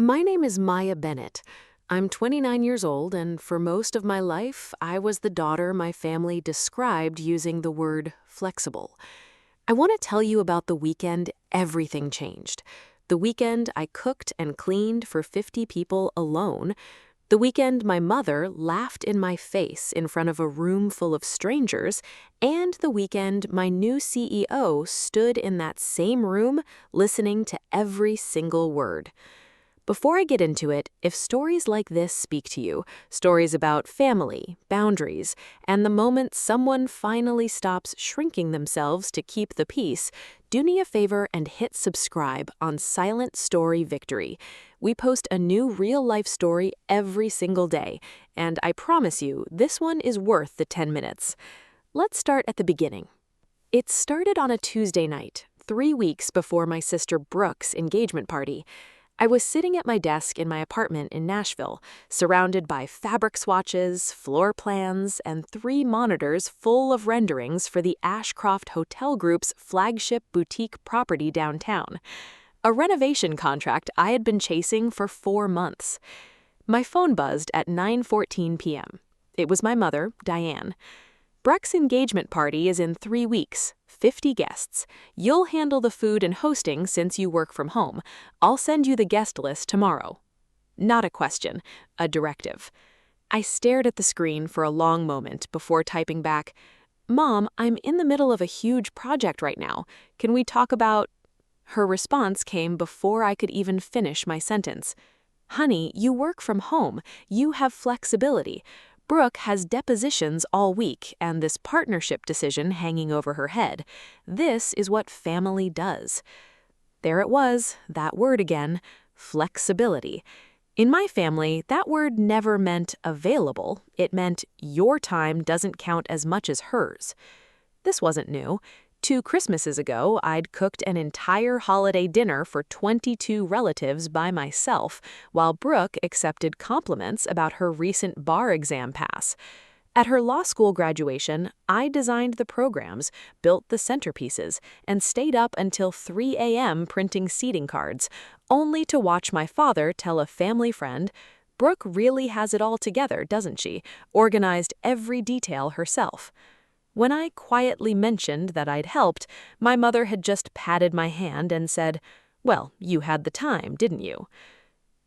My name is Maya Bennett. I'm 29 years old, and for most of my life, I was the daughter my family described using the word flexible. I want to tell you about the weekend everything changed. The weekend I cooked and cleaned for 50 people alone. The weekend my mother laughed in my face in front of a room full of strangers. And the weekend my new CEO stood in that same room listening to every single word. Before I get into it, if stories like this speak to you, stories about family, boundaries, and the moment someone finally stops shrinking themselves to keep the peace, do me a favor and hit subscribe on Silent Story Victory. We post a new real-life story every single day, and I promise you, this one is worth the 10 minutes. Let's start at the beginning. It started on a Tuesday night, 3 weeks before my sister Brooke's engagement party. I was sitting at my desk in my apartment in Nashville, surrounded by fabric swatches, floor plans, and 3 monitors full of renderings for the Ashcroft Hotel Group's flagship boutique property downtown. A renovation contract I had been chasing for 4 months. My phone buzzed at 9:14 p.m. It was my mother, Diane. Brooke's engagement party is in 3 weeks, 50 guests. You'll handle the food and hosting since you work from home. I'll send you the guest list tomorrow. Not a question, a directive. I stared at the screen for a long moment before typing back, "Mom, I'm in the middle of a huge project right now. Can we talk about—" Her response came before I could even finish my sentence. "Honey, you work from home. You have flexibility. Brooke has depositions all week and this partnership decision hanging over her head. This is what family does." There it was, that word again, flexibility. In my family, that word never meant available. It meant your time doesn't count as much as hers. This wasn't new. 2 Christmases ago, I'd cooked an entire holiday dinner for 22 relatives by myself, while Brooke accepted compliments about her recent bar exam pass. At her law school graduation, I designed the programs, built the centerpieces, and stayed up until 3 a.m. printing seating cards, only to watch my father tell a family friend, "Brooke really has it all together, doesn't she? Organized every detail herself." When I quietly mentioned that I'd helped, my mother had just patted my hand and said, "Well, you had the time, didn't you?"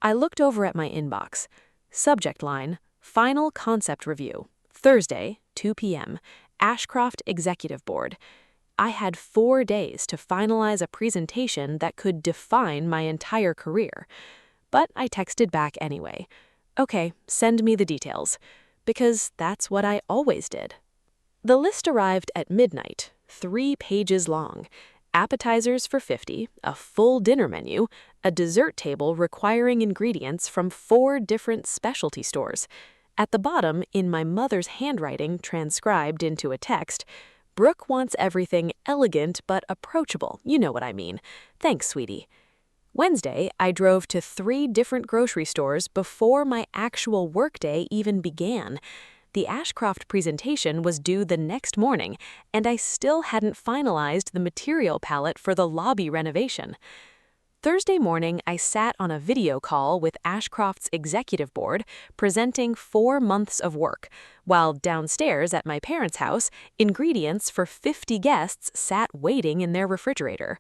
I looked over at my inbox. Subject line, "Final Concept Review, Thursday, 2 p.m., Ashcroft Executive Board." I had 4 days to finalize a presentation that could define my entire career. But I texted back anyway. "Okay, send me the details." Because that's what I always did. The list arrived at midnight, 3 pages long. Appetizers for 50, a full dinner menu, a dessert table requiring ingredients from 4 different specialty stores. At the bottom, in my mother's handwriting transcribed into a text, "Brooke wants everything elegant but approachable. You know what I mean. Thanks, sweetie." Wednesday, I drove to 3 different grocery stores before my actual workday even began. The Ashcroft presentation was due the next morning, and I still hadn't finalized the material palette for the lobby renovation. Thursday morning, I sat on a video call with Ashcroft's executive board, presenting 4 months of work, while downstairs at my parents' house, ingredients for 50 guests sat waiting in their refrigerator.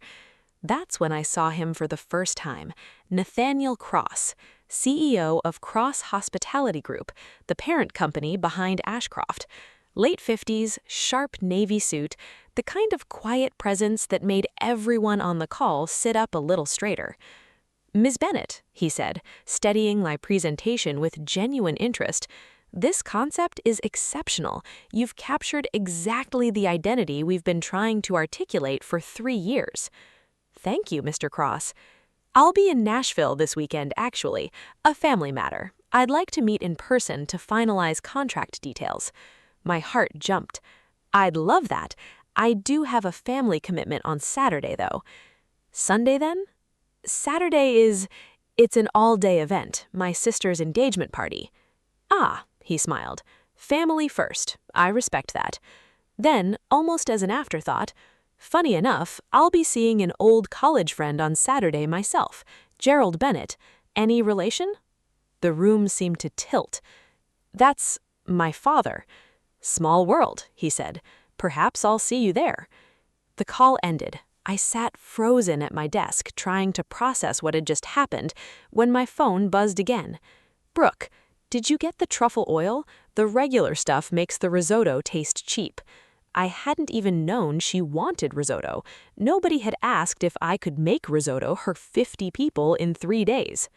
That's when I saw him for the first time, Nathaniel Cross, CEO of Cross Hospitality Group, the parent company behind Ashcroft. Late 50s, sharp navy suit, the kind of quiet presence that made everyone on the call sit up a little straighter. "Ms. Bennett," he said, studying my presentation with genuine interest, "this concept is exceptional. You've captured exactly the identity we've been trying to articulate for 3 years." "Thank you, Mr. Cross." "I'll be in Nashville this weekend, actually. A family matter. I'd like to meet in person to finalize contract details." My heart jumped. "I'd love that. I do have a family commitment on Saturday, though." "Sunday, then?" It's an all-day event, my sister's engagement party." "Ah," he smiled. "Family first. I respect that." Then, almost as an afterthought, "Funny enough, I'll be seeing an old college friend on Saturday myself, Gerald Bennett, any relation?" The room seemed to tilt. "That's my father." "Small world," he said. "Perhaps I'll see you there." The call ended. I sat frozen at my desk, trying to process what had just happened, when my phone buzzed again. "Brooke, did you get the truffle oil? The regular stuff makes the risotto taste cheap." I hadn't even known she wanted risotto. Nobody had asked if I could make risotto for 50 people in 3 days.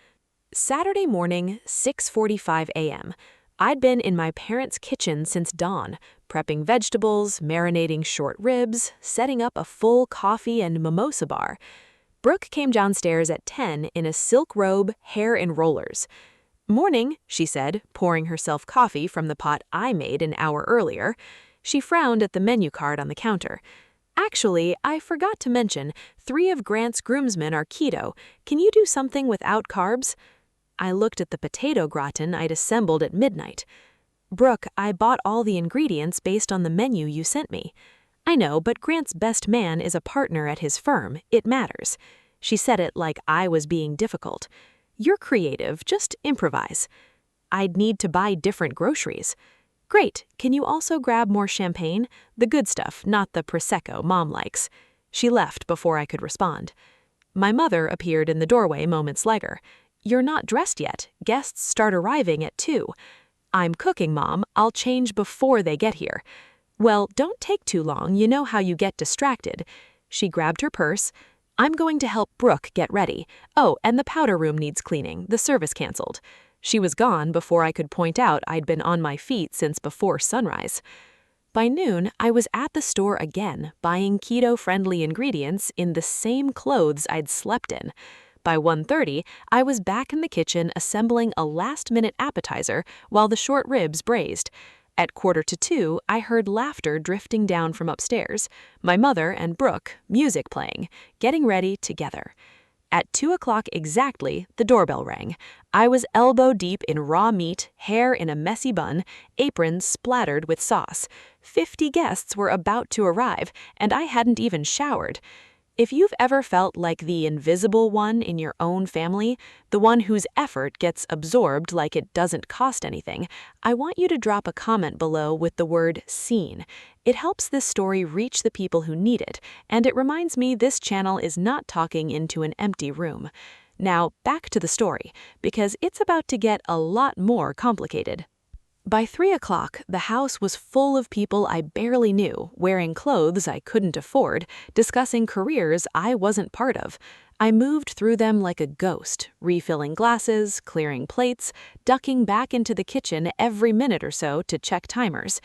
Saturday morning, 6:45 a.m. I'd been in my parents' kitchen since dawn, prepping vegetables, marinating short ribs, setting up a full coffee and mimosa bar. Brooke came downstairs at 10 in a silk robe, hair in rollers. "Morning," she said, pouring herself coffee from the pot I made an hour earlier. She frowned at the menu card on the counter. "Actually, I forgot to mention, 3 of Grant's groomsmen are keto. Can you do something without carbs?" I looked at the potato gratin I'd assembled at midnight. "Brooke, I bought all the ingredients based on the menu you sent me." "I know, but Grant's best man is a partner at his firm. It matters." She said it like I was being difficult. "You're creative, just improvise." "I'd need to buy different groceries." "Great, can you also grab more champagne? The good stuff, not the Prosecco Mom likes." She left before I could respond. My mother appeared in the doorway moments later. "You're not dressed yet. Guests start arriving at 2. "I'm cooking, Mom. I'll change before they get here." "Well, don't take too long. You know how you get distracted." She grabbed her purse. "I'm going to help Brooke get ready. Oh, and the powder room needs cleaning. The service canceled." She was gone before I could point out I'd been on my feet since before sunrise. By noon, I was at the store again, buying keto-friendly ingredients in the same clothes I'd slept in. By 1:30, I was back in the kitchen assembling a last-minute appetizer while the short ribs braised. At 1:45, I heard laughter drifting down from upstairs, my mother and Brooke, music playing, getting ready together. At 2 o'clock exactly, the doorbell rang. I was elbow-deep in raw meat, hair in a messy bun, aprons splattered with sauce. 50 guests were about to arrive, and I hadn't even showered. If you've ever felt like the invisible one in your own family, the one whose effort gets absorbed like it doesn't cost anything, I want you to drop a comment below with the word "seen." It helps this story reach the people who need it, and it reminds me this channel is not talking into an empty room. Now, back to the story, because it's about to get a lot more complicated. By 3 o'clock, the house was full of people I barely knew, wearing clothes I couldn't afford, discussing careers I wasn't part of. I moved through them like a ghost, refilling glasses, clearing plates, ducking back into the kitchen every minute or so to check timers.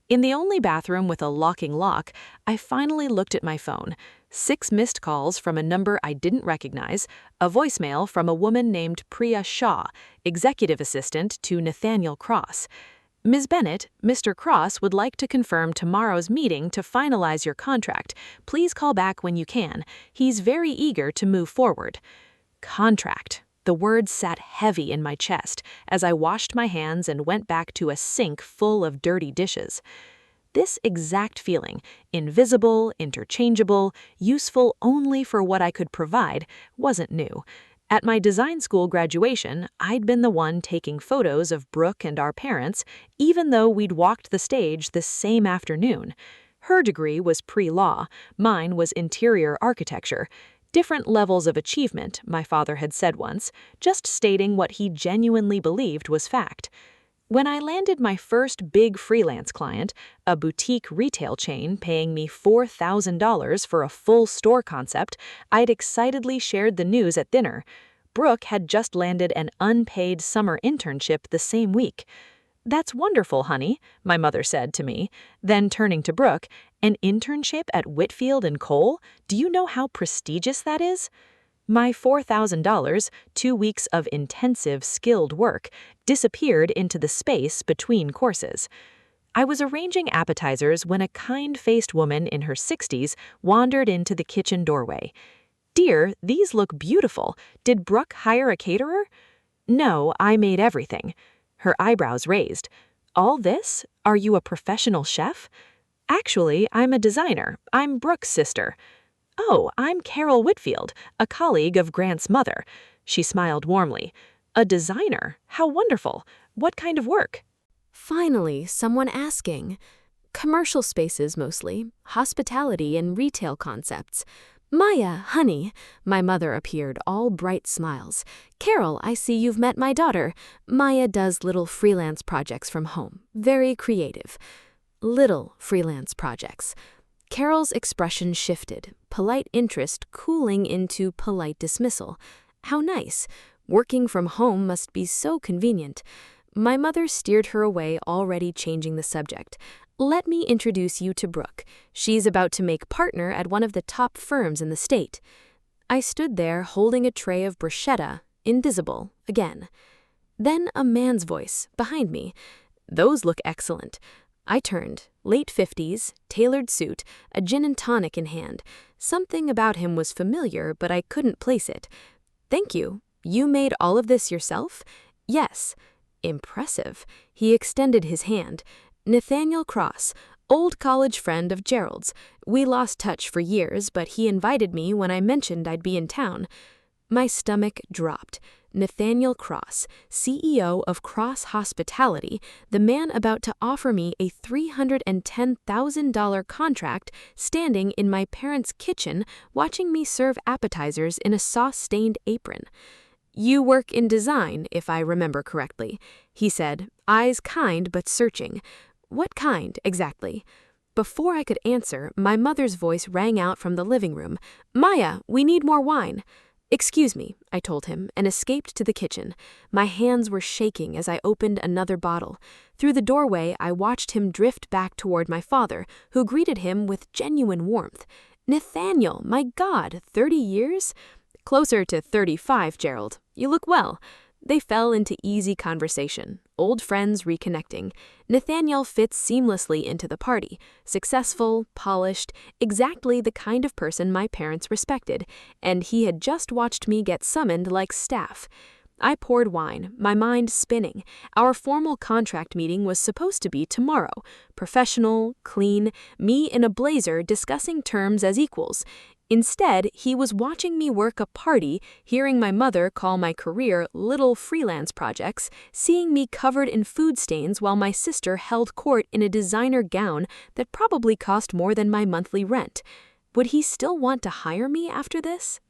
In the only bathroom with a locking lock, I finally looked at my phone. 6 missed calls from a number I didn't recognize, a voicemail from a woman named Priya Shah, executive assistant to Nathaniel Cross. "Ms. Bennett, Mr. Cross would like to confirm tomorrow's meeting to finalize your contract. Please call back when you can. He's very eager to move forward." Contract. The words sat heavy in my chest as I washed my hands and went back to a sink full of dirty dishes. This exact feeling, invisible, interchangeable, useful only for what I could provide, wasn't new. At my design school graduation, I'd been the one taking photos of Brooke and our parents, even though we'd walked the stage the same afternoon. Her degree was pre-law, mine was interior architecture. Different levels of achievement, my father had said once, just stating what he genuinely believed was fact. When I landed my first big freelance client, a boutique retail chain paying me $4,000 for a full store concept, I'd excitedly shared the news at dinner. Brooke had just landed an unpaid summer internship the same week. "That's wonderful, honey," my mother said to me. Then turning to Brooke, "An internship at Whitfield & Cole? Do you know how prestigious that is?" My $4,000, 2 weeks of intensive, skilled work, disappeared into the space between courses. I was arranging appetizers when a kind-faced woman in her 60s wandered into the kitchen doorway. "Dear, these look beautiful. Did Brooke hire a caterer?" "No, I made everything." Her eyebrows raised. "All this? Are you a professional chef?" "Actually, I'm a designer. I'm Brooke's sister." "Oh, I'm Carol Whitfield, a colleague of Grant's mother." She smiled warmly. A designer? How wonderful. What kind of work? Finally, someone asking. Commercial spaces mostly, hospitality and retail concepts. Maya, honey, my mother appeared, all bright smiles. Carol, I see you've met my daughter. Maya does little freelance projects from home. Very creative. Little freelance projects. Carol's expression shifted, polite interest cooling into polite dismissal. How nice. Working from home must be so convenient. My mother steered her away, already changing the subject. Let me introduce you to Brooke. She's about to make partner at one of the top firms in the state. I stood there holding a tray of bruschetta, invisible, again. Then a man's voice, behind me. Those look excellent. I turned, late 50s, tailored suit, a gin and tonic in hand. Something about him was familiar, but I couldn't place it. Thank you. You made all of this yourself? Yes. Impressive. He extended his hand. Nathaniel Cross, old college friend of Gerald's. We lost touch for years, but he invited me when I mentioned I'd be in town. My stomach dropped. Nathaniel Cross, CEO of Cross Hospitality, the man about to offer me a $310,000 contract, standing in my parents' kitchen watching me serve appetizers in a sauce-stained apron. You work in design, if I remember correctly, he said, eyes kind but searching. What kind, exactly? Before I could answer, my mother's voice rang out from the living room. Maya, we need more wine. Excuse me, I told him, and escaped to the kitchen. My hands were shaking as I opened another bottle. Through the doorway, I watched him drift back toward my father, who greeted him with genuine warmth. Nathaniel, my God, 30 years? Closer to 35, Gerald. You look well. They fell into easy conversation, old friends reconnecting. Nathaniel fits seamlessly into the party, successful, polished, exactly the kind of person my parents respected, and he had just watched me get summoned like staff. I poured wine, my mind spinning. Our formal contract meeting was supposed to be tomorrow. Professional, clean, me in a blazer discussing terms as equals. Instead, he was watching me work a party, hearing my mother call my career little freelance projects, seeing me covered in food stains while my sister held court in a designer gown that probably cost more than my monthly rent. Would he still want to hire me after this?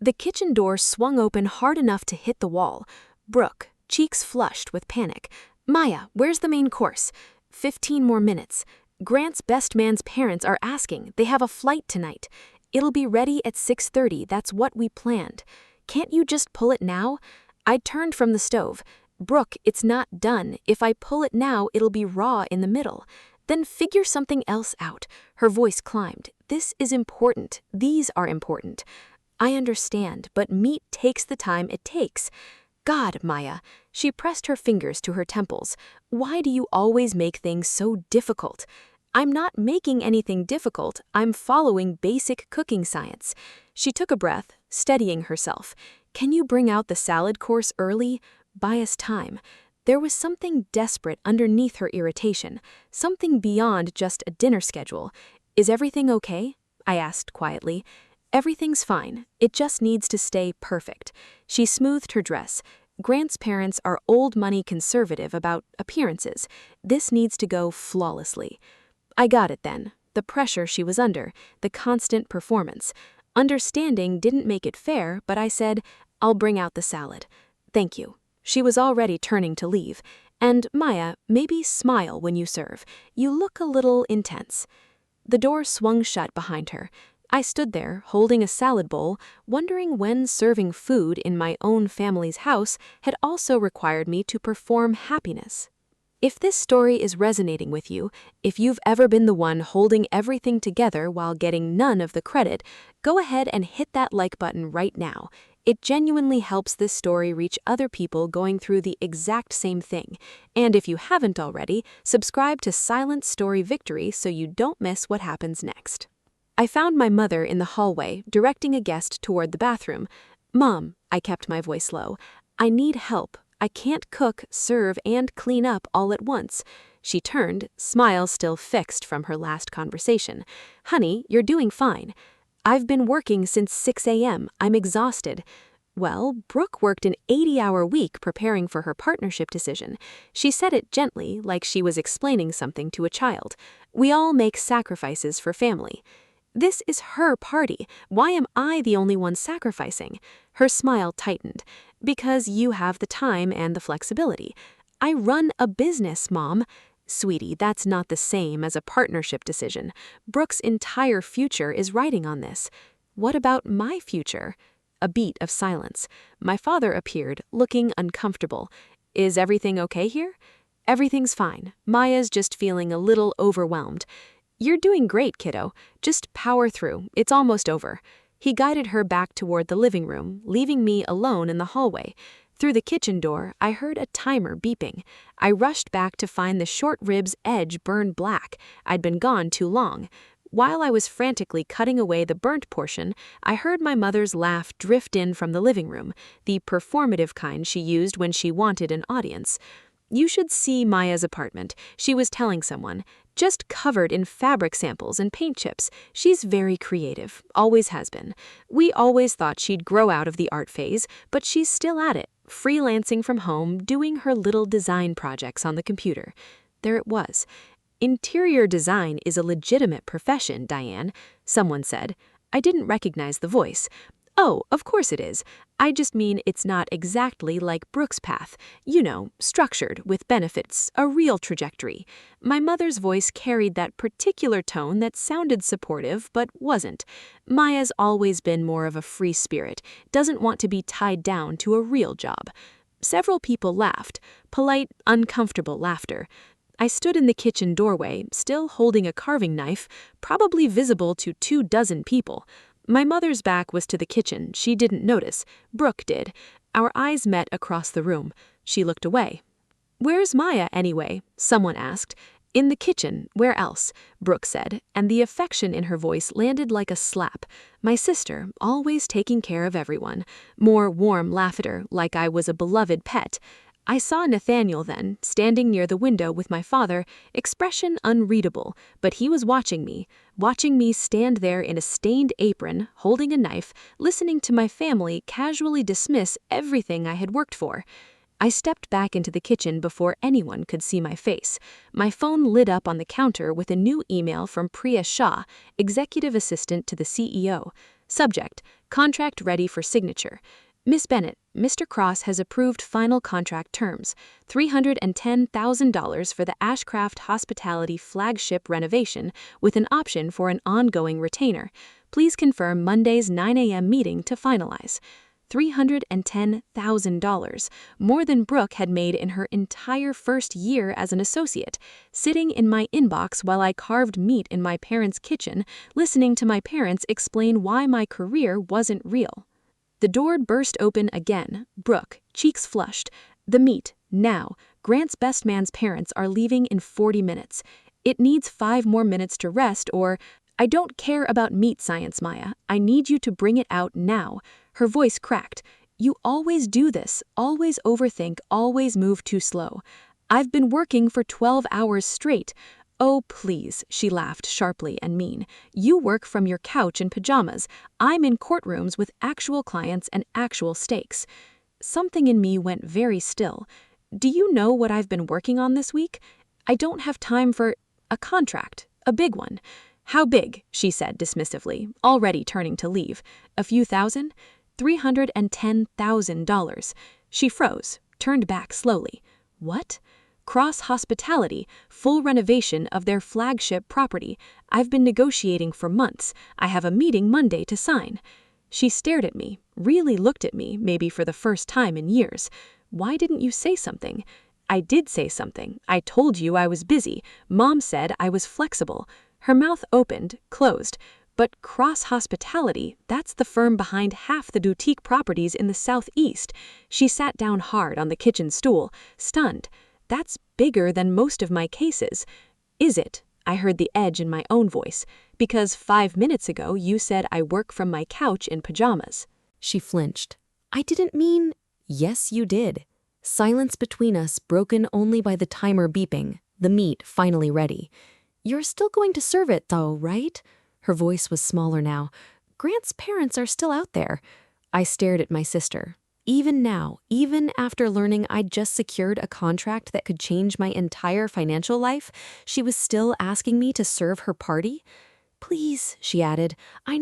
The kitchen door swung open hard enough to hit the wall. Brooke, cheeks flushed with panic. Maya, where's the main course? 15 more minutes. Grant's best man's parents are asking. They have a flight tonight. It'll be ready at 6:30, that's what we planned. Can't you just pull it now? I turned from the stove. Brooke, it's not done. If I pull it now, it'll be raw in the middle. Then figure something else out. Her voice climbed. This is important. These are important. I understand, but meat takes the time it takes. God, Maya. She pressed her fingers to her temples. Why do you always make things so difficult? I'm not making anything difficult, I'm following basic cooking science. She took a breath, steadying herself. Can you bring out the salad course early? Buy us time. There was something desperate underneath her irritation, something beyond just a dinner schedule. Is everything okay? I asked quietly. Everything's fine, it just needs to stay perfect. She smoothed her dress. Grant's parents are old money conservative about appearances. This needs to go flawlessly. I got it then, the pressure she was under, the constant performance. Understanding didn't make it fair, but I said, I'll bring out the salad. Thank you. She was already turning to leave. And Maya, maybe smile when you serve. You look a little intense. The door swung shut behind her. I stood there, holding a salad bowl, wondering when serving food in my own family's house had also required me to perform happiness. If this story is resonating with you, if you've ever been the one holding everything together while getting none of the credit, go ahead and hit that like button right now. It genuinely helps this story reach other people going through the exact same thing. And if you haven't already, subscribe to Silent Story Victory so you don't miss what happens next. I found my mother in the hallway, directing a guest toward the bathroom. Mom, I kept my voice low, I need help. I can't cook, serve, and clean up all at once. She turned, smile still fixed from her last conversation. Honey, you're doing fine. I've been working since 6 a.m. I'm exhausted. Well, Brooke worked an 80-hour week preparing for her partnership decision. She said it gently, like she was explaining something to a child. We all make sacrifices for family. This is her party. Why am I the only one sacrificing? Her smile tightened. Because you have the time and the flexibility. I run a business, Mom. Sweetie, that's not the same as a partnership decision. Brooke's entire future is riding on this. What about my future? A beat of silence. My father appeared, looking uncomfortable. Is everything okay here? Everything's fine. Maya's just feeling a little overwhelmed. You're doing great, kiddo. Just power through. It's almost over. He guided her back toward the living room, leaving me alone in the hallway. Through the kitchen door, I heard a timer beeping. I rushed back to find the short rib's edge burned black. I'd been gone too long. While I was frantically cutting away the burnt portion, I heard my mother's laugh drift in from the living room, the performative kind she used when she wanted an audience. You should see Maya's apartment, she was telling someone. Just covered in fabric samples and paint chips. She's very creative, always has been. We always thought she'd grow out of the art phase, but she's still at it, freelancing from home, doing her little design projects on the computer. There it was. Interior design is a legitimate profession, Diane, someone said. I didn't recognize the voice. Oh, of course it is. I just mean it's not exactly like Brooke's path. You know, structured, with benefits, a real trajectory. My mother's voice carried that particular tone that sounded supportive but wasn't. Maya's always been more of a free spirit, doesn't want to be tied down to a real job. Several people laughed, polite, uncomfortable laughter. I stood in the kitchen doorway, still holding a carving knife, probably visible to 24 people. My mother's back was to the kitchen. She didn't notice. Brooke did. Our eyes met across the room. She looked away. Where's Maya, anyway? Someone asked. In the kitchen. Where else? Brooke said, and the affection in her voice landed like a slap. My sister, always taking care of everyone. More warm laughter, like I was a beloved pet. I saw Nathaniel then, standing near the window with my father, expression unreadable, but he was watching me stand there in a stained apron, holding a knife, listening to my family casually dismiss everything I had worked for. I stepped back into the kitchen before anyone could see my face. My phone lit up on the counter with a new email from Priya Shah, executive assistant to the CEO. Subject, contract ready for signature. Miss Bennett, Mr. Cross has approved final contract terms, $310,000 for the Ashcraft Hospitality flagship renovation with an option for an ongoing retainer. Please confirm Monday's 9 a.m. meeting to finalize. $310,000, more than Brooke had made in her entire first year as an associate, sitting in my inbox while I carved meat in my parents' kitchen, listening to my parents explain why my career wasn't real. The door burst open again. Brooke, cheeks flushed. The meet, now. Grant's best man's parents are leaving in 40 minutes. It needs 5 more minutes to rest or... I don't care about meat science, Maya. I need you to bring it out now. Her voice cracked. You always do this, always overthink, always move too slow. I've been working for 12 hours straight. Oh, please, she laughed sharply and mean. You work from your couch in pajamas. I'm in courtrooms with actual clients and actual stakes. Something in me went very still. Do you know what I've been working on this week? I don't have time for a contract, a big one. How big? She said dismissively, already turning to leave. A few thousand? $310,000. She froze, turned back slowly. What? Cross Hospitality, full renovation of their flagship property. I've been negotiating for months. I have a meeting Monday to sign. She stared at me, really looked at me, maybe for the first time in years. Why didn't you say something? I did say something. I told you I was busy. Mom said I was flexible. Her mouth opened, closed. But Cross Hospitality, that's the firm behind half the boutique properties in the Southeast. She sat down hard on the kitchen stool, stunned. That's bigger than most of my cases. Is it? I heard the edge in my own voice. Because 5 minutes ago you said I work from my couch in pajamas. She flinched. I didn't mean... Yes, you did. Silence between us, broken only by the timer beeping, the meat finally ready. You're still going to serve it, though, right? Her voice was smaller now. Grant's parents are still out there. I stared at my sister. Even now, even after learning I'd just secured a contract that could change my entire financial life, she was still asking me to serve her party? Please, she added, I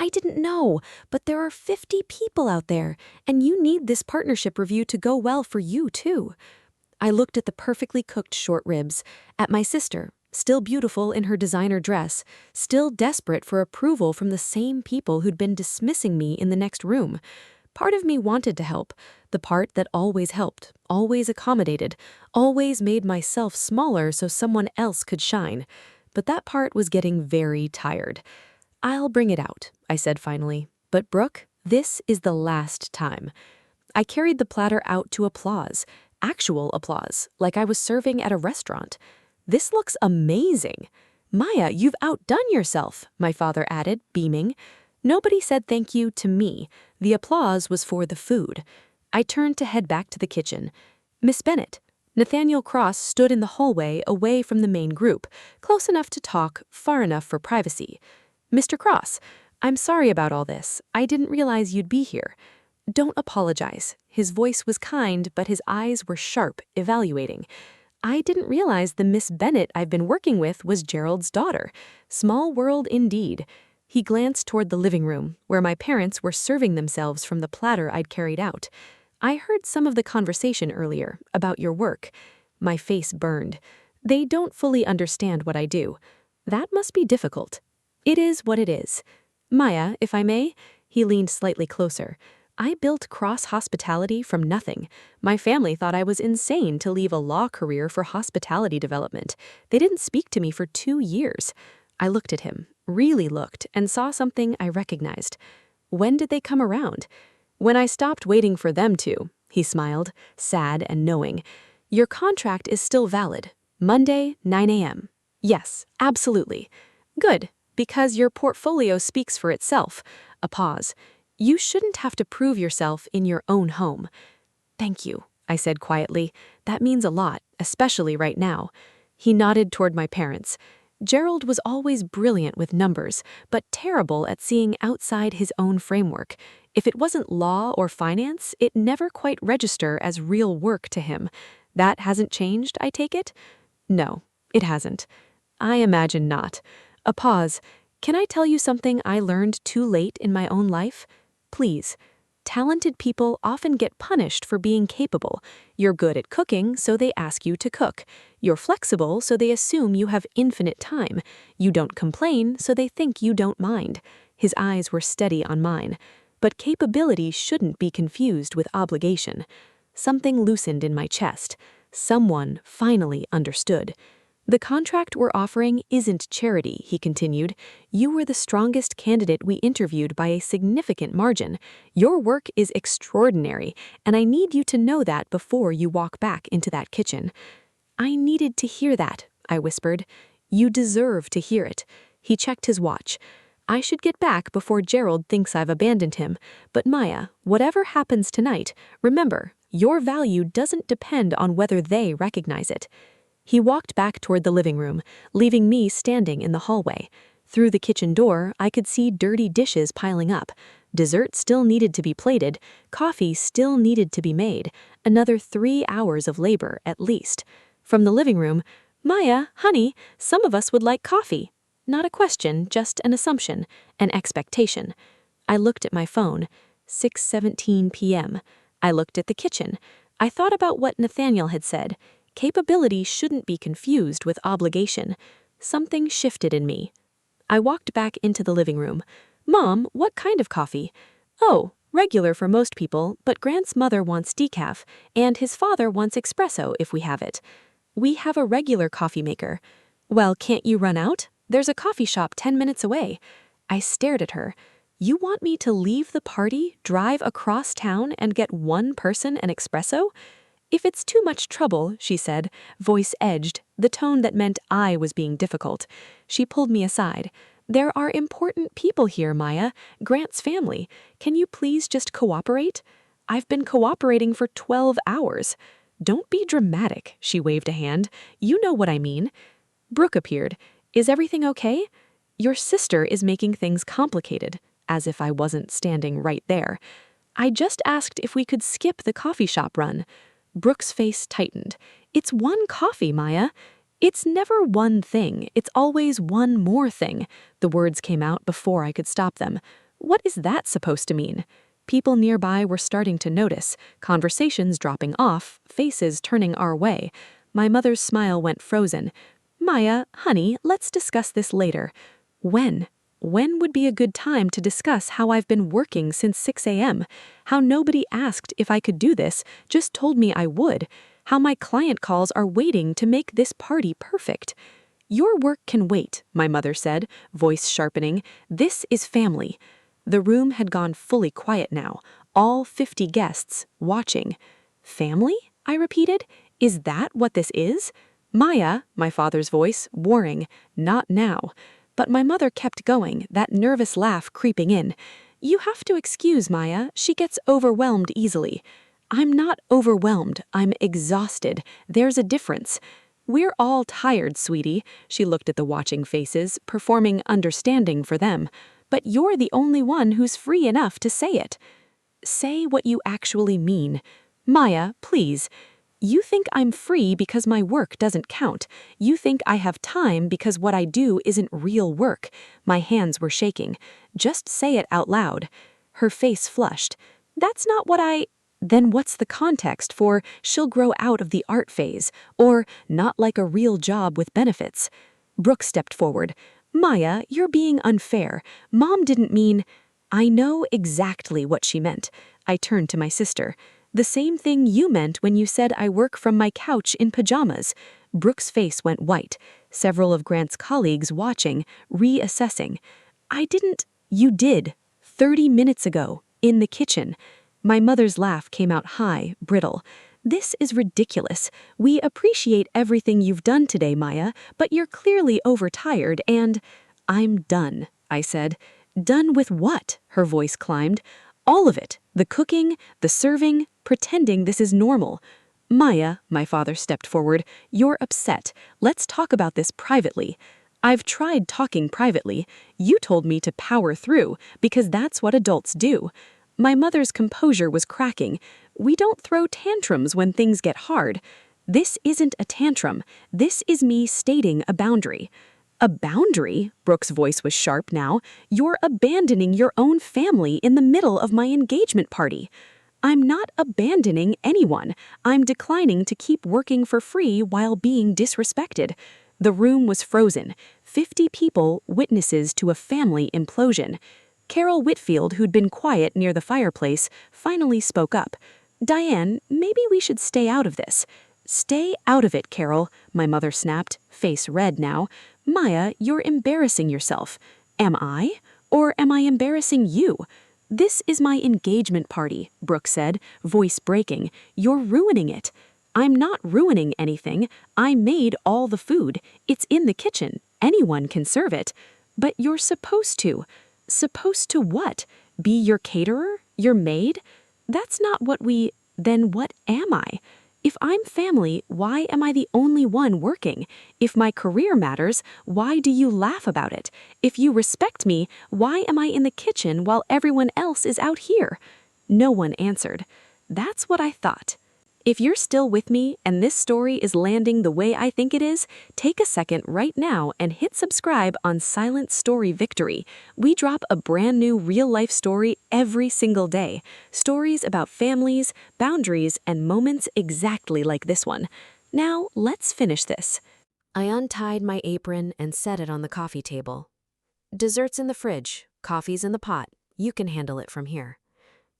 didn't know, but there are 50 people out there, and you need this partnership review to go well for you, too. I looked at the perfectly cooked short ribs, at my sister, still beautiful in her designer dress, still desperate for approval from the same people who'd been dismissing me in the next room. Part of me wanted to help, the part that always helped, always accommodated, always made myself smaller so someone else could shine. But that part was getting very tired. I'll bring it out, I said finally. But Brooke, this is the last time. I carried the platter out to applause, actual applause, like I was serving at a restaurant. This looks amazing. Maya, you've outdone yourself, my father added, beaming. Nobody said thank you to me. The applause was for the food. I turned to head back to the kitchen. Miss Bennett. Nathaniel Cross stood in the hallway away from the main group, close enough to talk, far enough for privacy. Mr. Cross, I'm sorry about all this. I didn't realize you'd be here. Don't apologize. His voice was kind, but his eyes were sharp, evaluating. I didn't realize the Miss Bennett I've been working with was Gerald's daughter. Small world indeed. He glanced toward the living room, where my parents were serving themselves from the platter I'd carried out. I heard some of the conversation earlier, about your work. My face burned. They don't fully understand what I do. That must be difficult. It is what it is. Maya, if I may, he leaned slightly closer. I built Cross Hospitality from nothing. My family thought I was insane to leave a law career for hospitality development. They didn't speak to me for 2 years. I looked at him, really looked, and saw something I recognized. When did they come around? When I stopped waiting for them to, he smiled, sad and knowing. Your contract is still valid. Monday, 9 a.m. Yes, absolutely. Good, because your portfolio speaks for itself. A pause. You shouldn't have to prove yourself in your own home. Thank you, I said quietly. That means a lot, especially right now. He nodded toward my parents. Gerald was always brilliant with numbers, but terrible at seeing outside his own framework. If it wasn't law or finance, it never quite registered as real work to him. That hasn't changed, I take it? No, it hasn't. I imagine not. A pause. Can I tell you something I learned too late in my own life? Please. Talented people often get punished for being capable. You're good at cooking, so they ask you to cook. You're flexible, so they assume you have infinite time. You don't complain, so they think you don't mind. His eyes were steady on mine. But capability shouldn't be confused with obligation. Something loosened in my chest. Someone finally understood. The contract we're offering isn't charity, he continued. You were the strongest candidate we interviewed by a significant margin. Your work is extraordinary, and I need you to know that before you walk back into that kitchen. I needed to hear that, I whispered. You deserve to hear it. He checked his watch. I should get back before Gerald thinks I've abandoned him. But Maya, whatever happens tonight, remember, your value doesn't depend on whether they recognize it. He walked back toward the living room, leaving me standing in the hallway. Through the kitchen door, I could see dirty dishes piling up. Dessert still needed to be plated, coffee still needed to be made, another 3 hours of labor at least. From the living room, Maya, honey, some of us would like coffee. Not a question, just an assumption, an expectation. I looked at my phone. 6:17 p.m. I looked at the kitchen. I thought about what Nathaniel had said. Capability shouldn't be confused with obligation. Something shifted in me. I walked back into the living room. Mom, what kind of coffee? Oh, regular for most people, but Grant's mother wants decaf, and his father wants espresso if we have it. We have a regular coffee maker. Well, can't you run out? There's a coffee shop 10 minutes away. I stared at her. You want me to leave the party, drive across town, and get one person an espresso? If it's too much trouble, she said, voice edged, the tone that meant I was being difficult. She pulled me aside. There are important people here, Maya. Grant's family. Can you please just cooperate? I've been cooperating for 12 hours. Don't be dramatic, she waved a hand. You know what I mean. Brooke appeared. Is everything okay? Your sister is making things complicated. as if I wasn't standing right there. "I just asked if we could skip the coffee shop run." Brooke's face tightened. "It's one coffee, Maya." "It's never one thing. It's always one more thing." The words came out before I could stop them. What is that supposed to mean? People nearby were starting to notice, conversations dropping off, faces turning our way. My mother's smile went frozen. "Maya, honey, let's discuss this later." When? When would be a good time to discuss how I've been working since 6 a.m.? How nobody asked if I could do this, just told me I would? How my client calls are waiting to make this party perfect? "Your work can wait," my mother said, voice sharpening. "This is family." The room had gone fully quiet now, all 50 guests, watching. "Family?" I repeated. "Is that what this is?" "Maya," my father's voice, warring, "not now." But my mother kept going, that nervous laugh creeping in. "You have to excuse Maya, she gets overwhelmed easily." "I'm not overwhelmed, I'm exhausted. There's a difference." "We're all tired, sweetie." She looked at the watching faces, performing understanding for them. "But you're the only one who's free enough to say it." "Say what you actually mean." "Maya, please." "You think I'm free because my work doesn't count. You think I have time because what I do isn't real work." My hands were shaking. "Just say it out loud." Her face flushed. "That's not what I—" "Then what's the context for 'she'll grow out of the art phase' or 'not like a real job with benefits'?" Brooke stepped forward. "Maya, you're being unfair. Mom didn't mean—" "I know exactly what she meant." I turned to my sister. "The same thing you meant when you said I work from my couch in pajamas." Brooke's face went white. Several of Grant's colleagues watching, reassessing. "I didn't—" "You did. 30 minutes ago. In the kitchen." My mother's laugh came out high, brittle. "This is ridiculous. We appreciate everything you've done today, Maya, but you're clearly overtired and—" "I'm done," I said. "Done with what?" Her voice climbed. "All of it. The cooking, the serving, pretending this is normal." "Maya," my father stepped forward, "you're upset. Let's talk about this privately." "I've tried talking privately. You told me to power through, because that's what adults do." My mother's composure was cracking. "We don't throw tantrums when things get hard." "This isn't a tantrum. This is me stating a boundary." "A boundary?" Brooke's voice was sharp now. "You're abandoning your own family in the middle of my engagement party." "I'm not abandoning anyone. I'm declining to keep working for free while being disrespected." The room was frozen. 50 people, witnesses to a family implosion. Carol Whitfield, who'd been quiet near the fireplace, finally spoke up. "Diane, maybe we should stay out of this." "Stay out of it, Carol," my mother snapped, face red now. "Maya, you're embarrassing yourself." "Am I? Or am I embarrassing you?" "This is my engagement party," Brooke said, voice breaking. "You're ruining it." "I'm not ruining anything. I made all the food. It's in the kitchen. Anyone can serve it." "But you're supposed to." "Supposed to what? Be your caterer? Your maid?" "That's not what we—" "Then what am I? If I'm family, why am I the only one working? If my career matters, why do you laugh about it? If you respect me, why am I in the kitchen while everyone else is out here?" No one answered. "That's what I thought." If you're still with me and this story is landing the way I think it is, take a second right now and hit subscribe on Silent Story Victory. We drop a brand new real-life story every single day. Stories about families, boundaries, and moments exactly like this one. Now, let's finish this. I untied my apron and set it on the coffee table. "Dessert's in the fridge, coffee's in the pot. You can handle it from here."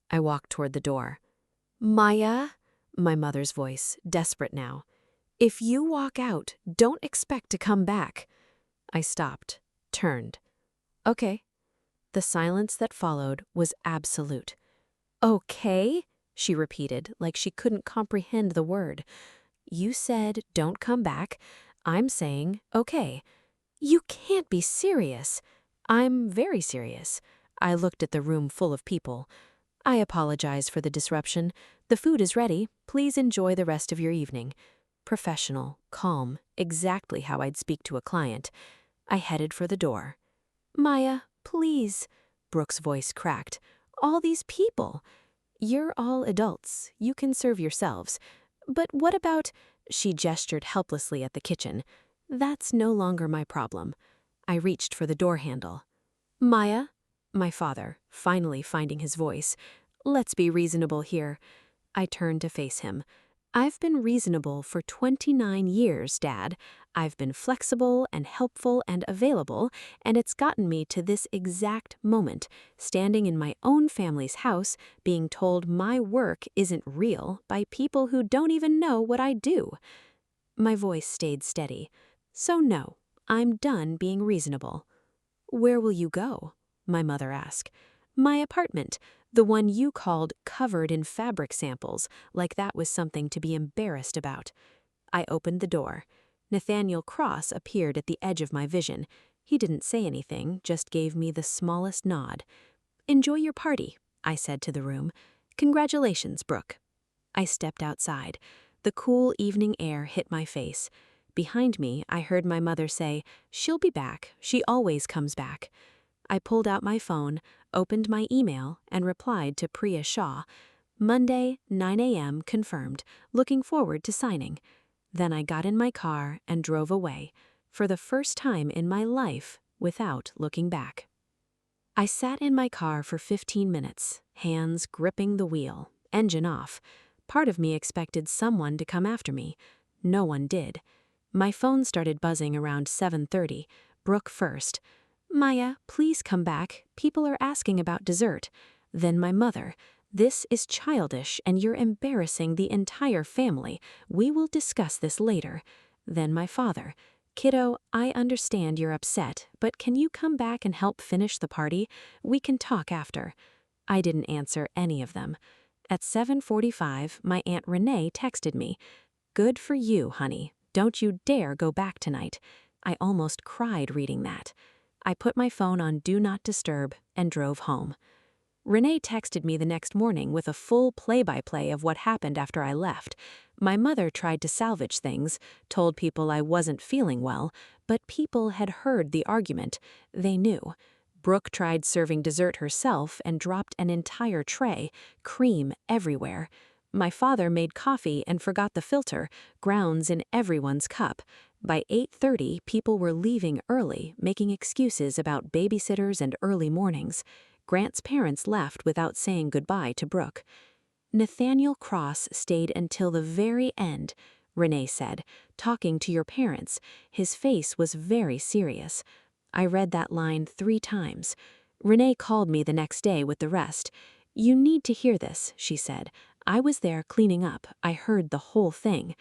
I walked toward the door. "Maya?" My mother's voice, desperate now. "If you walk out, don't expect to come back." I stopped, turned. "Okay." The silence that followed was absolute. "Okay?" she repeated, like she couldn't comprehend the word. "You said don't come back. I'm saying okay." "You can't be serious." "I'm very serious." I looked at the room full of people. "I apologize for the disruption. The food is ready. Please enjoy the rest of your evening." Professional, calm, exactly how I'd speak to a client. I headed for the door. "Maya, please." Brooke's voice cracked. All these people. You're all adults. You can serve yourselves. But what about... She gestured helplessly at the kitchen. That's no longer my problem. I reached for the door handle. Maya? My father, finally finding his voice. Let's be reasonable here. I turned to face him. I've been reasonable for 29 years, Dad. I've been flexible and helpful and available, and it's gotten me to this exact moment, standing in my own family's house, being told my work isn't real by people who don't even know what I do. My voice stayed steady. So no, I'm done being reasonable. Where will you go? My mother asked. My apartment, the one you called covered in fabric samples, like that was something to be embarrassed about. I opened the door. Nathaniel Cross appeared at the edge of my vision. He didn't say anything, just gave me the smallest nod. Enjoy your party, I said to the room. Congratulations, Brooke. I stepped outside. The cool evening air hit my face. Behind me, I heard my mother say, "She'll be back. She always comes back." I pulled out my phone, opened my email, and replied to Priya Shah. Monday, 9 a.m. confirmed. Looking forward to signing. Then I got in my car and drove away, for the first time in my life, without looking back. I sat in my car for 15 minutes, hands gripping the wheel, engine off. Part of me expected someone to come after me. No one did. My phone started buzzing around 7:30. Brooke first. Maya, please come back. People are asking about dessert. Then my mother. This is childish and you're embarrassing the entire family. We will discuss this later. Then my father. Kiddo, I understand you're upset, but can you come back and help finish the party? We can talk after. I didn't answer any of them. At 7:45, my Aunt Renee texted me. Good for you, honey. Don't you dare go back tonight. I almost cried reading that. I put my phone on Do Not Disturb and drove home. Renee texted me the next morning with a full play-by-play of what happened after I left. My mother tried to salvage things, told people I wasn't feeling well, but people had heard the argument. They knew. Brooke tried serving dessert herself and dropped an entire tray, cream everywhere. My father made coffee and forgot the filter, grounds in everyone's cup. By 8:30, people were leaving early, making excuses about babysitters and early mornings. Grant's parents left without saying goodbye to Brooke. Nathaniel Cross stayed until the very end, Renee said, talking to your parents. His face was very serious. I read that line 3 times. Renee called me the next day with the rest. You need to hear this, she said. I was there cleaning up. I heard the whole thing.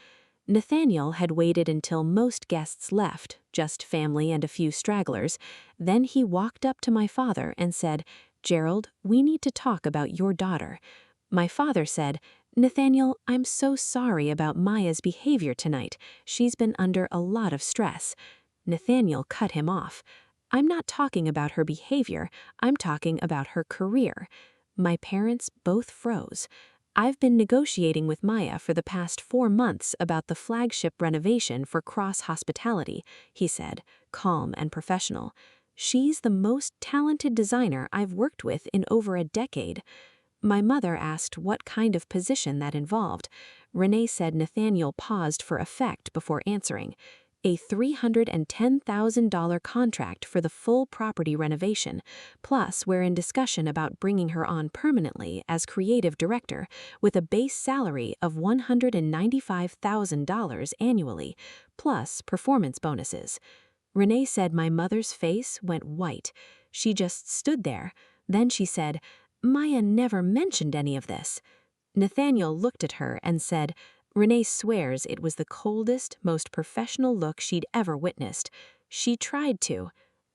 Nathaniel had waited until most guests left, just family and a few stragglers. Then he walked up to my father and said, Gerald, we need to talk about your daughter. My father said, Nathaniel, I'm so sorry about Maya's behavior tonight. She's been under a lot of stress. Nathaniel cut him off. I'm not talking about her behavior. I'm talking about her career. My parents both froze. I've been negotiating with Maya for the past 4 months about the flagship renovation for Cross Hospitality, he said, calm and professional. She's the most talented designer I've worked with in over a decade. My mother asked what kind of position that involved. Renee said Nathaniel paused for effect before answering. A $310,000 contract for the full property renovation, plus we're in discussion about bringing her on permanently as creative director with a base salary of $195,000 annually, plus performance bonuses. Renee said my mother's face went white. She just stood there. Then she said, Maya never mentioned any of this. Nathaniel looked at her and said, Renee swears it was the coldest, most professional look she'd ever witnessed. She tried to.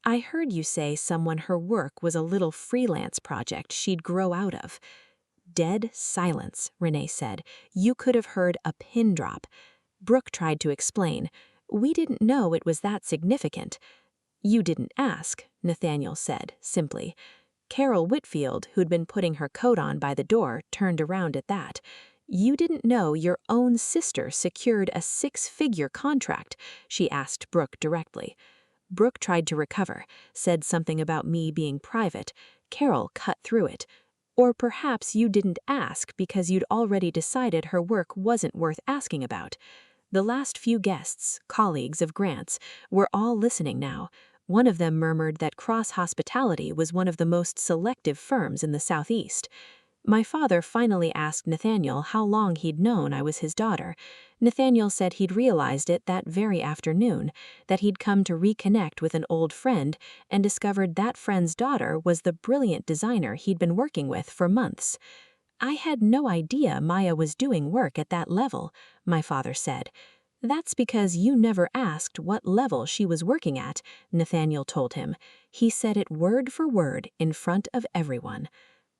I heard you say someone her work was a little freelance project she'd grow out of. Dead silence, Renee said. You could have heard a pin drop. Brooke tried to explain. We didn't know it was that significant. You didn't ask, Nathaniel said, simply. Carol Whitfield, who'd been putting her coat on by the door, turned around at that. You didn't know your own sister secured a 6-figure contract, she asked Brooke directly. Brooke tried to recover, said something about me being private. Carol cut through it. Or perhaps you didn't ask because you'd already decided her work wasn't worth asking about. The last few guests, colleagues of Grant's, were all listening now. One of them murmured that Cross Hospitality was one of the most selective firms in the Southeast. My father finally asked Nathaniel how long he'd known I was his daughter. Nathaniel said he'd realized it that very afternoon, that he'd come to reconnect with an old friend and discovered that friend's daughter was the brilliant designer he'd been working with for months. I had no idea Maya was doing work at that level, my father said. That's because you never asked what level she was working at, Nathaniel told him. He said it word for word in front of everyone.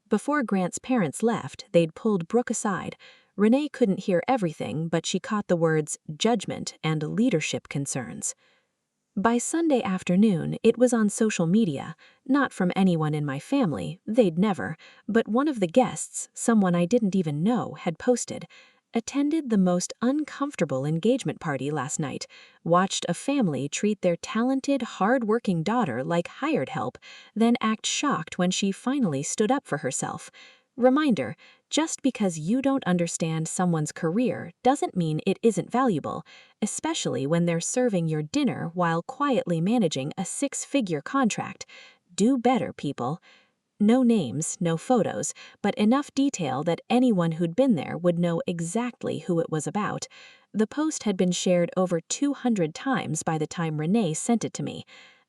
Before Grant's parents left, they'd pulled Brooke aside. Renee couldn't hear everything, but she caught the words judgment and leadership concerns. By Sunday afternoon, it was on social media, not from anyone in my family, they'd never, but one of the guests, someone I didn't even know, had posted. Attended the most uncomfortable engagement party last night, watched a family treat their talented, hard-working daughter like hired help, then act shocked when she finally stood up for herself. Reminder, just because you don't understand someone's career doesn't mean it isn't valuable, especially when they're serving your dinner while quietly managing a six-figure contract. Do better, people. No names, no photos, but enough detail that anyone who'd been there would know exactly who it was about. The post had been shared over 200 times by the time Renee sent it to me.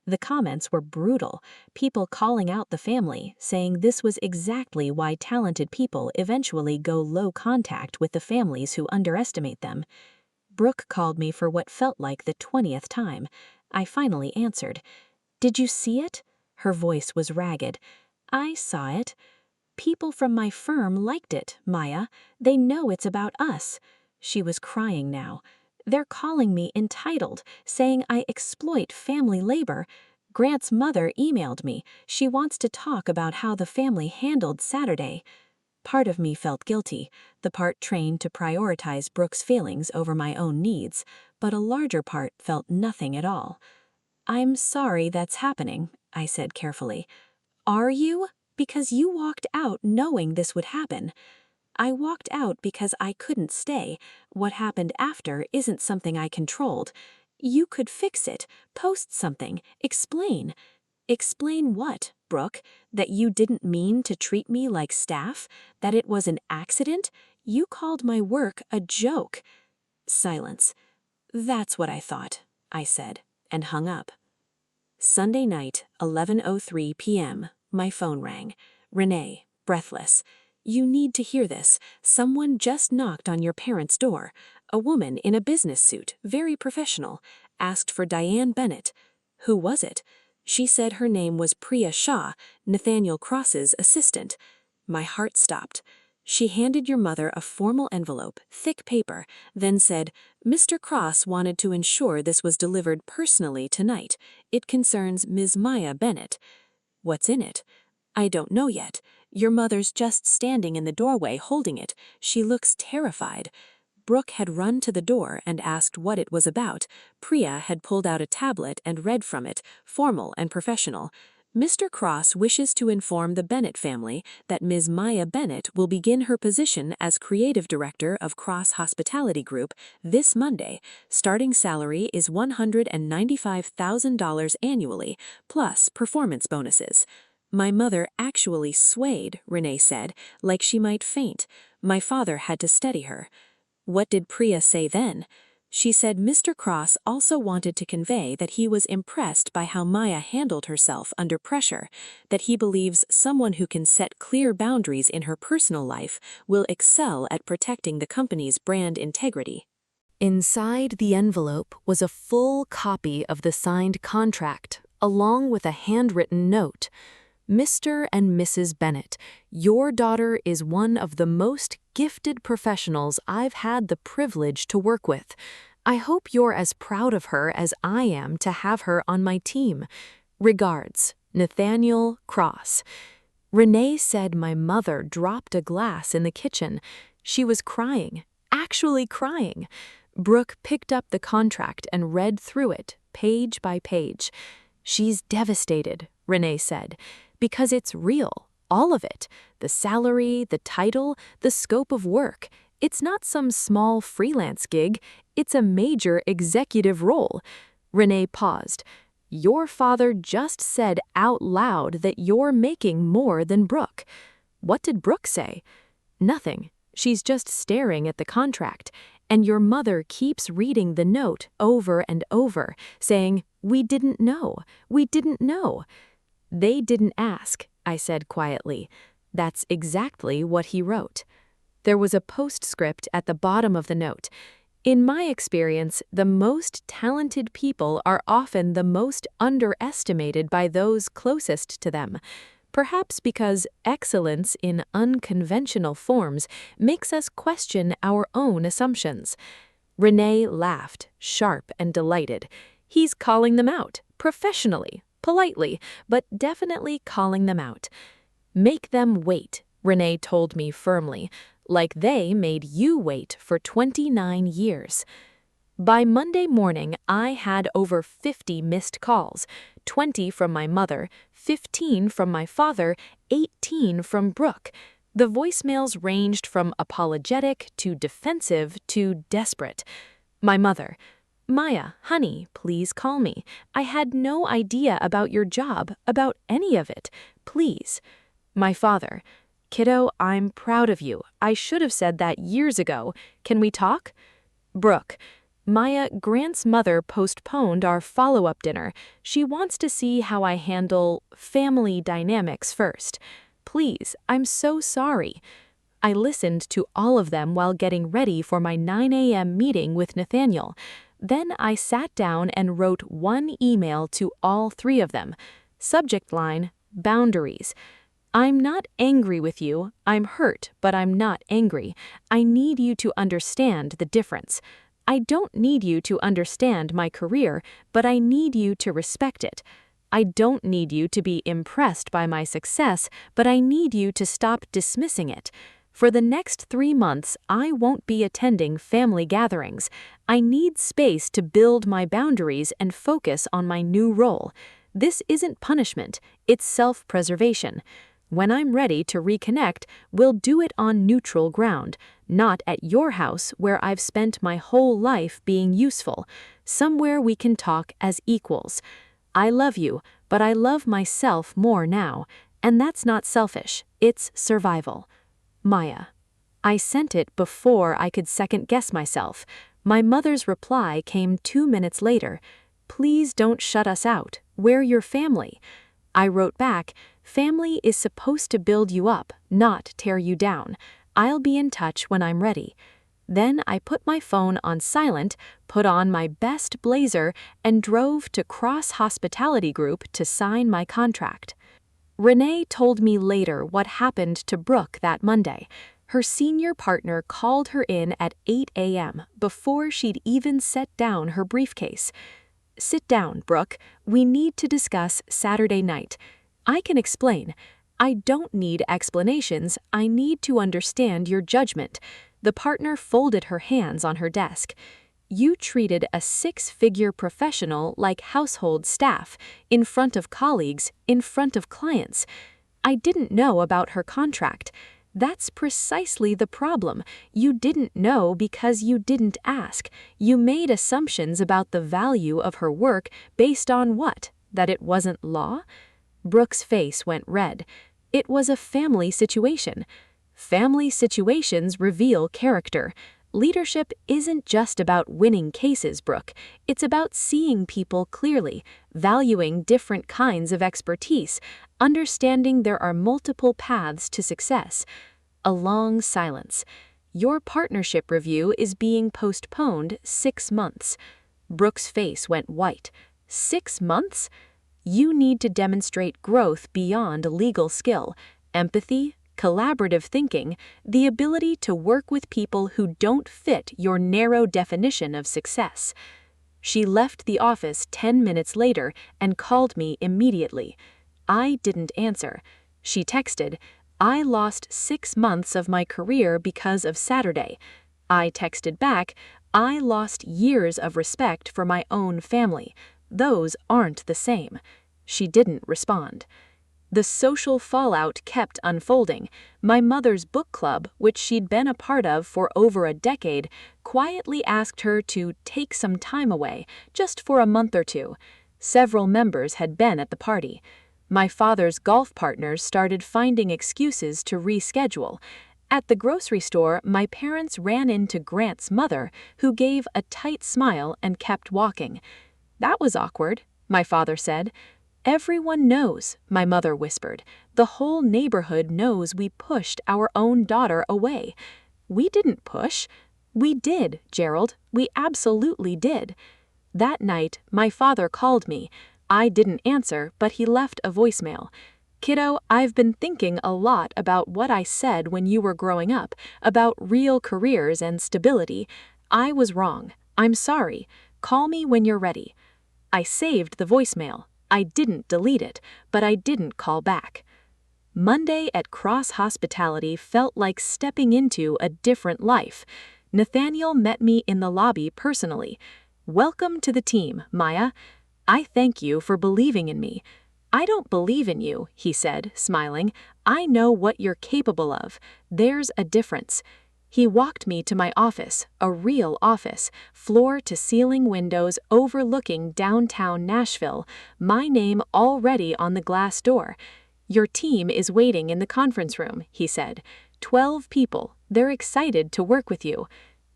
The comments were brutal, people calling out the family, saying this was exactly why talented people eventually go low contact with the families who underestimate them. Brooke called me for what felt like the 20th time. I finally answered. "Did you see it?" Her voice was ragged. "I saw it. People from my firm liked it, Maya. They know it's about us." She was crying now. "They're calling me entitled, saying I exploit family labor. Grant's mother emailed me. She wants to talk about how the family handled Saturday." Part of me felt guilty, the part trained to prioritize Brooke's feelings over my own needs, but a larger part felt nothing at all. "I'm sorry that's happening," I said carefully. "Are you? Because you walked out knowing this would happen." "I walked out because I couldn't stay. What happened after isn't something I controlled. You could fix it, post something, explain." "Explain what, Brooke? That you didn't mean to treat me like staff? That it was an accident? You called my work a joke." Silence. "That's what I thought," I said, and hung up. Sunday night, 11:03 p.m., my phone rang. Renee, breathless. "You need to hear this. Someone just knocked on your parents' door. A woman in a business suit, very professional, asked for Diane Bennett." "Who was it?" "She said her name was Priya Shah, Nathaniel Cross's assistant." My heart stopped. "She handed your mother a formal envelope, thick paper, then said, 'Mr. Cross wanted to ensure this was delivered personally tonight. It concerns Ms. Maya Bennett.'" "What's in it?" "I don't know yet. Your mother's just standing in the doorway holding it. She looks terrified." Brooke had run to the door and asked what it was about. Priya had pulled out a tablet and read from it, formal and professional. "Mr. Cross wishes to inform the Bennett family that Ms. Maya Bennett will begin her position as creative director of Cross Hospitality Group this Monday. Starting salary is $195,000 annually, plus performance bonuses." "My mother actually swayed," Renee said, "like she might faint. My father had to steady her." "What did Priya say then?" "She said Mr. Cross also wanted to convey that he was impressed by how Maya handled herself under pressure, that he believes someone who can set clear boundaries in her personal life will excel at protecting the company's brand integrity." Inside the envelope was a full copy of the signed contract, along with a handwritten note. "Mr. and Mrs. Bennett, your daughter is one of the most gifted professionals I've had the privilege to work with. I hope you're as proud of her as I am to have her on my team. Regards, Nathaniel Cross." Renee said my mother dropped a glass in the kitchen. She was crying, actually crying. Brooke picked up the contract and read through it, page by page. "She's devastated," Renee said. Because it's real, all of it. The salary, the title, the scope of work. It's not some small freelance gig, it's a major executive role. Renee paused. Your father just said out loud that you're making more than Brooke. What did Brooke say? Nothing. She's just staring at the contract. And your mother keeps reading the note over and over, saying, "We didn't know. We didn't know." They didn't ask, I said quietly. That's exactly what he wrote. There was a postscript at the bottom of the note. In my experience, the most talented people are often the most underestimated by those closest to them. Perhaps because excellence in unconventional forms makes us question our own assumptions. Renee laughed, sharp and delighted. He's calling them out, professionally, politely, but definitely calling them out. Make them wait, Renee told me firmly, like they made you wait for 29 years. By Monday morning, I had over 50 missed calls, 20 from my mother, 15 from my father, 18 from Brooke. The voicemails ranged from apologetic to defensive to desperate. My mother, "Maya, honey, please call me. I had no idea about your job, about any of it. Please." My father, "Kiddo, I'm proud of you. I should have said that years ago. Can we talk?" Brooke, "Maya, Grant's mother postponed our follow-up dinner. She wants to see how I handle family dynamics first. Please, I'm so sorry." I listened to all of them while getting ready for my 9 a.m. meeting with Nathaniel. Then I sat down and wrote one email to all three of them. Subject line, boundaries. I'm not angry with you. I'm hurt, but I'm not angry. I need you to understand the difference. I don't need you to understand my career, but I need you to respect it. I don't need you to be impressed by my success, but I need you to stop dismissing it. For the next 3 months, I won't be attending family gatherings. I need space to build my boundaries and focus on my new role. This isn't punishment, it's self-preservation. When I'm ready to reconnect, we'll do it on neutral ground, not at your house where I've spent my whole life being useful, somewhere we can talk as equals. I love you, but I love myself more now, and that's not selfish, it's survival. Maya. I sent it before I could second-guess myself. My mother's reply came 2 minutes later. Please don't shut us out. We're your family. I wrote back, family is supposed to build you up, not tear you down. I'll be in touch when I'm ready. Then I put my phone on silent, put on my best blazer, and drove to Cross Hospitality Group to sign my contract. Renee told me later what happened to Brooke that Monday. Her senior partner called her in at 8 a.m. before she'd even set down her briefcase. Sit down, Brooke. We need to discuss Saturday night. I can explain. I don't need explanations. I need to understand your judgment. The partner folded her hands on her desk. You treated a 6-figure professional like household staff, in front of colleagues, in front of clients. I didn't know about her contract. That's precisely the problem. You didn't know because you didn't ask. You made assumptions about the value of her work based on what? That it wasn't law? Brooke's face went red. It was a family situation. Family situations reveal character. Leadership isn't just about winning cases, Brooke. It's about seeing people clearly, valuing different kinds of expertise, understanding there are multiple paths to success. A long silence. Your partnership review is being postponed 6 months. Brooke's face went white. 6 months? You need to demonstrate growth beyond legal skill, empathy, collaborative thinking, the ability to work with people who don't fit your narrow definition of success. She left the office 10 minutes later and called me immediately. I didn't answer. She texted, I lost 6 months of my career because of Saturday. I texted back, I lost years of respect for my own family. Those aren't the same. She didn't respond. The social fallout kept unfolding. My mother's book club, which she'd been a part of for over a decade, quietly asked her to take some time away, just for a month or two. Several members had been at the party. My father's golf partners started finding excuses to reschedule. At the grocery store, my parents ran into Grant's mother, who gave a tight smile and kept walking. "That was awkward," my father said. "Everyone knows," my mother whispered. "The whole neighborhood knows we pushed our own daughter away." "We didn't push." "We did, Gerald. We absolutely did." That night, my father called me. I didn't answer, but he left a voicemail. "Kiddo, I've been thinking a lot about what I said when you were growing up, about real careers and stability. I was wrong. I'm sorry. Call me when you're ready." I saved the voicemail. I didn't delete it, but I didn't call back. Monday at Cross Hospitality felt like stepping into a different life. Nathaniel met me in the lobby personally. "Welcome to the team, Maya. I thank you for believing in me." "I don't believe in you," he said, smiling. "I know what you're capable of. There's a difference." He walked me to my office, a real office, floor-to-ceiling windows overlooking downtown Nashville, my name already on the glass door. "Your team is waiting in the conference room," he said. 12 people. They're excited to work with you."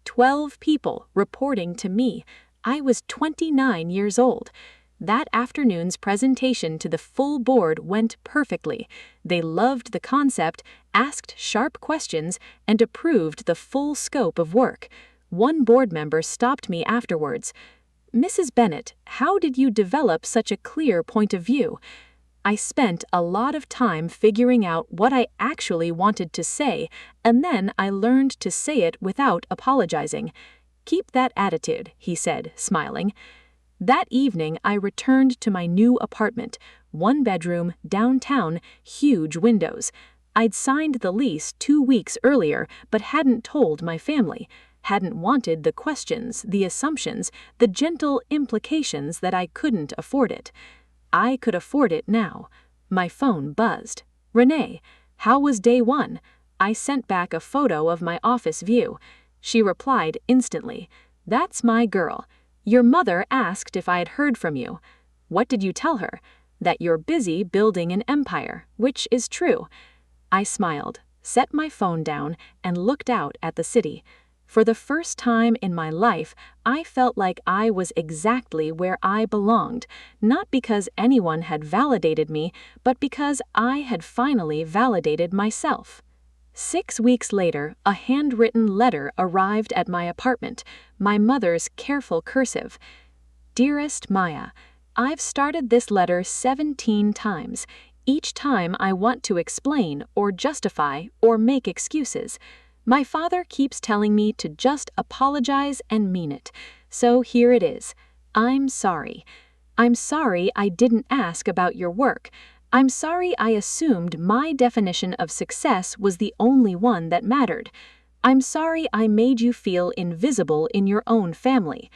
12 people reporting to me. I was 29 years old. That afternoon's presentation to the full board went perfectly. They loved the concept, asked sharp questions, and approved the full scope of work. One board member stopped me afterwards. "Mrs. Bennett, how did you develop such a clear point of view?" I spent a lot of time figuring out what I actually wanted to say, and then I learned to say it without apologizing. "Keep that attitude," he said, smiling. That evening, I returned to my new apartment, 1 bedroom, downtown, huge windows. I'd signed the lease 2 weeks earlier, but hadn't told my family, hadn't wanted the questions, the assumptions, the gentle implications that I couldn't afford it. I could afford it now. My phone buzzed. "Renee, how was day 1? I sent back a photo of my office view. She replied instantly, "That's my girl. Your mother asked if I had heard from you." "What did you tell her?" "That you're busy building an empire," which is true. I smiled, set my phone down, and looked out at the city. For the first time in my life, I felt like I was exactly where I belonged, not because anyone had validated me, but because I had finally validated myself. 6 weeks later, a handwritten letter arrived at my apartment, my mother's careful cursive. "Dearest Maya, I've started this letter 17 times. Each time I want to explain or justify or make excuses. My father keeps telling me to just apologize and mean it. So here it is. I'm sorry. I'm sorry I didn't ask about your work. I'm sorry I assumed my definition of success was the only one that mattered. I'm sorry I made you feel invisible in your own family.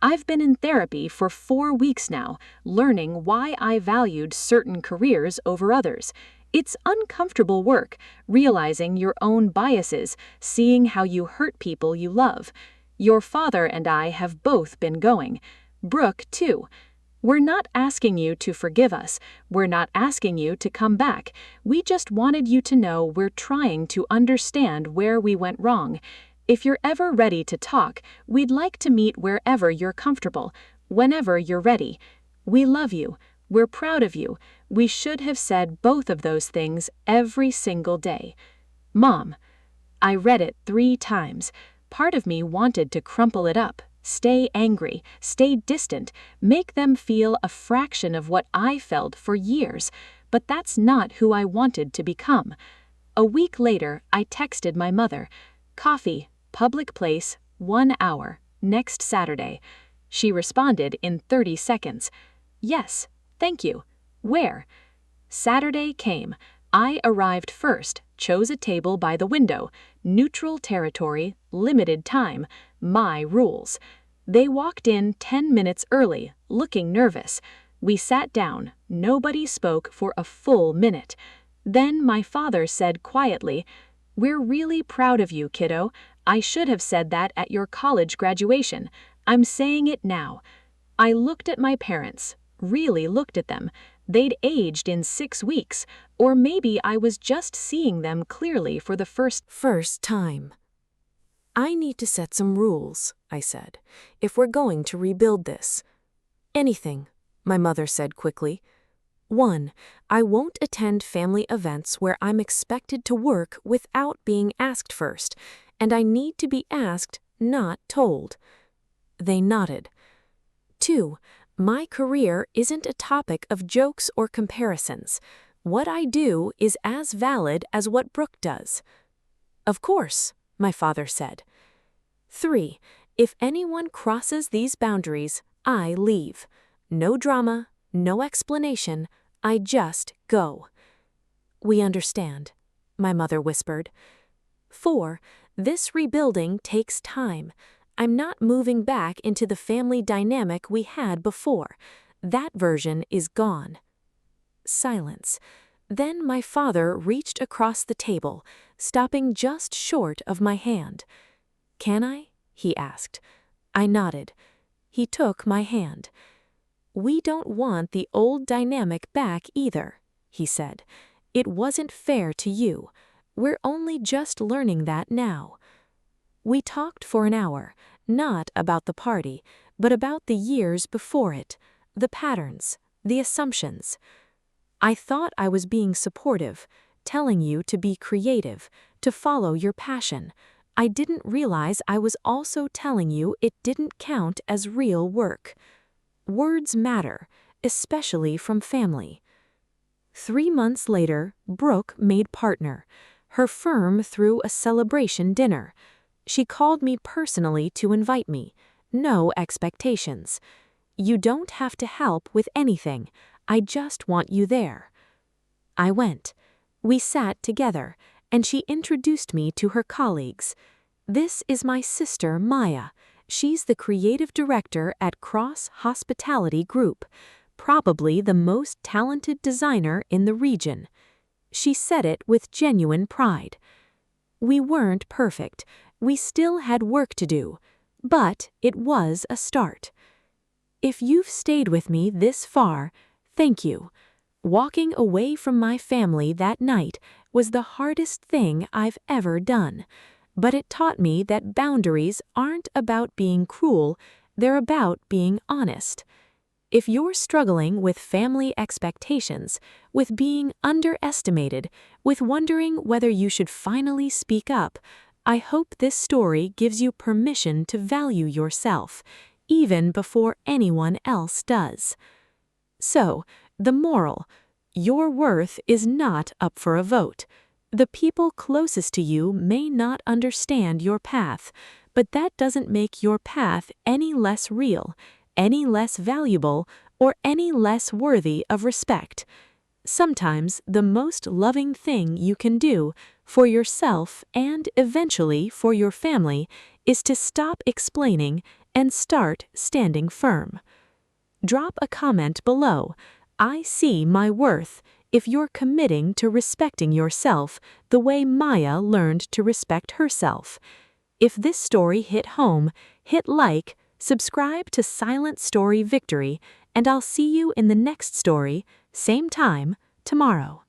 I've been in therapy for 4 weeks now, learning why I valued certain careers over others. It's uncomfortable work, realizing your own biases, seeing how you hurt people you love. Your father and I have both been going. Brooke, too. We're not asking you to forgive us. We're not asking you to come back. We just wanted you to know we're trying to understand where we went wrong. If you're ever ready to talk, we'd like to meet wherever you're comfortable, whenever you're ready. We love you. We're proud of you. We should have said both of those things every single day. Mom." I read it 3 times. Part of me wanted to crumple it up, stay angry, stay distant, make them feel a fraction of what I felt for years, but that's not who I wanted to become. A week later, I texted my mother, "Coffee, public place, 1 hour, next Saturday." She responded in 30 seconds. "Yes, thank you. Where?" Saturday came. I arrived first, chose a table by the window, neutral territory, limited time, my rules. They walked in 10 minutes early, looking nervous. We sat down. Nobody spoke for a full minute. Then my father said quietly, "We're really proud of you, kiddo. I should have said that at your college graduation. I'm saying it now." I looked at my parents, really looked at them. They'd aged in 6 weeks, or maybe I was just seeing them clearly for the First time. I need to set some rules, I said, if we're going to rebuild this. Anything, my mother said quickly. 1. I won't attend family events where I'm expected to work without being asked first, and I need to be asked, not told. They nodded. 2. My career isn't a topic of jokes or comparisons. What I do is as valid as what Brooke does. Of course, my father said. 3. If anyone crosses these boundaries, I leave. No drama, no explanation, I just go. We understand, my mother whispered. 4. This rebuilding takes time. I'm not moving back into the family dynamic we had before. That version is gone. Silence. Then my father reached across the table, stopping just short of my hand. "Can I?" he asked. I nodded. He took my hand. "We don't want the old dynamic back either," he said. "It wasn't fair to you. We're only just learning that now." We talked for an hour, not about the party, but about the years before it, the patterns, the assumptions. I thought I was being supportive, telling you to be creative, to follow your passion. I didn't realize I was also telling you it didn't count as real work. Words matter, especially from family. 3 months later, Brooke made partner. Her firm threw a celebration dinner. She called me personally to invite me. No expectations. "You don't have to help with anything. I just want you there." I went. We sat together, and she introduced me to her colleagues. "This is my sister, Maya. She's the creative director at Cross Hospitality Group, probably the most talented designer in the region." She said it with genuine pride. We weren't perfect. We still had work to do, but it was a start. If you've stayed with me this far, thank you. Walking away from my family that night was the hardest thing I've ever done, but it taught me that boundaries aren't about being cruel, they're about being honest. If you're struggling with family expectations, with being underestimated, with wondering whether you should finally speak up, I hope this story gives you permission to value yourself, even before anyone else does. So, the moral: your worth is not up for a vote. The people closest to you may not understand your path, but that doesn't make your path any less real, any less valuable, or any less worthy of respect. Sometimes the most loving thing you can do for yourself and eventually for your family is to stop explaining and start standing firm. Drop a comment below. I see my worth if you're committing to respecting yourself the way Maya learned to respect herself. If this story hit home, hit like, subscribe to Silent Story Victory, and I'll see you in the next story, same time, tomorrow.